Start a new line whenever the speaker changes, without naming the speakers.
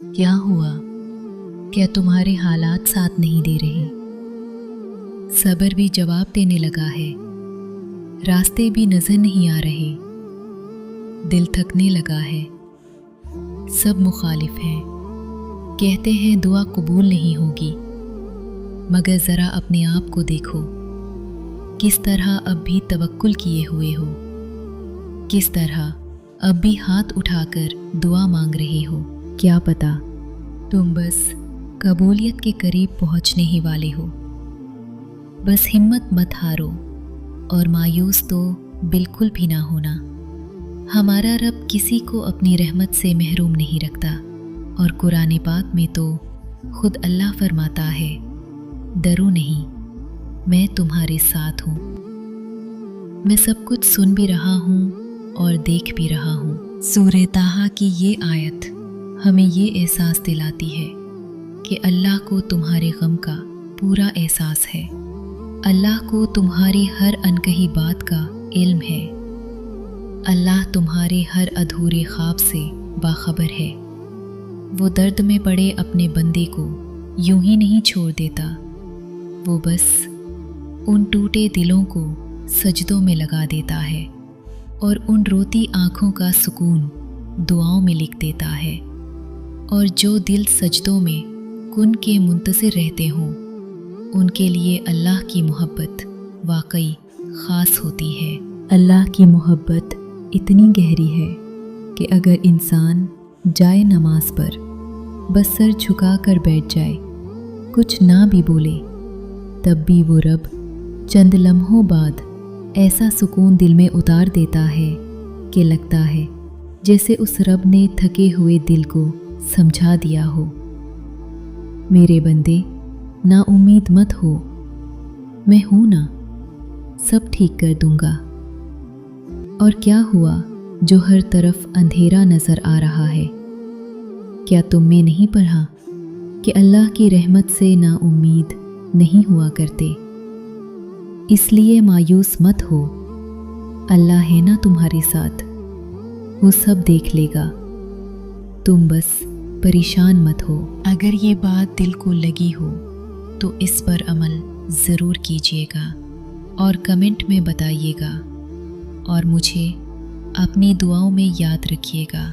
क्या हुआ? क्या तुम्हारे हालात साथ नहीं दे रहे? सब्र भी जवाब देने लगा है, रास्ते भी नजर नहीं आ रहे, दिल थकने लगा है, सब मुखालिफ हैं, कहते हैं दुआ कबूल नहीं होगी, मगर ज़रा अपने आप को देखो, किस तरह अब भी तवक्कुल किए हुए हो, किस तरह अब भी हाथ उठाकर दुआ मांग रहे हो। क्या पता तुम बस कबूलियत के करीब पहुंचने ही वाले हो। बस हिम्मत मत हारो और मायूस तो बिल्कुल भी ना होना। हमारा रब किसी को अपनी रहमत से महरूम नहीं रखता, और कुरान पाक में तो खुद अल्लाह फरमाता है, डरो नहीं, मैं तुम्हारे साथ हूँ। मैं सब कुछ सुन भी रहा हूँ और देख भी रहा हूँ। सूरह ताहा की ये आयत हमें ये एहसास दिलाती है कि अल्लाह को तुम्हारे गम का पूरा एहसास है। अल्लाह को तुम्हारी हर अनकही बात का इल्म है। अल्लाह तुम्हारे हर अधूरे ख्वाब से बाखबर है। वो दर्द में पड़े अपने बंदे को यूं ही नहीं छोड़ देता। वो बस उन टूटे दिलों को सजदों में लगा देता है और उन रोती आँखों का सुकून दुआओं में लिख देता है। और जो दिल सजदों में कुन के मुंतज़िर रहते हों, उनके लिए अल्लाह की मोहब्बत वाकई ख़ास होती है। अल्लाह की मोहब्बत इतनी गहरी है कि अगर इंसान जाए नमाज पर बस सर झुका कर बैठ जाए, कुछ ना भी बोले, तब भी वो रब चंद लम्हों बाद ऐसा सुकून दिल में उतार देता है कि लगता है जैसे उस रब ने थके हुए दिल को समझा दिया हो। मेरे बंदे, ना उम्मीद मत हो, मैं हूं ना, सब ठीक कर दूंगा। और क्या हुआ जो हर तरफ अंधेरा नजर आ रहा है? क्या तुमने नहीं पढ़ा कि अल्लाह की रहमत से ना उम्मीद नहीं हुआ करते? इसलिए मायूस मत हो, अल्लाह है ना तुम्हारे साथ, वो सब देख लेगा। तुम बस परेशान मत हो। अगर ये बात दिल को लगी हो तो इस पर अमल ज़रूर कीजिएगा और कमेंट में बताइएगा, और मुझे अपनी दुआओं में याद रखिएगा।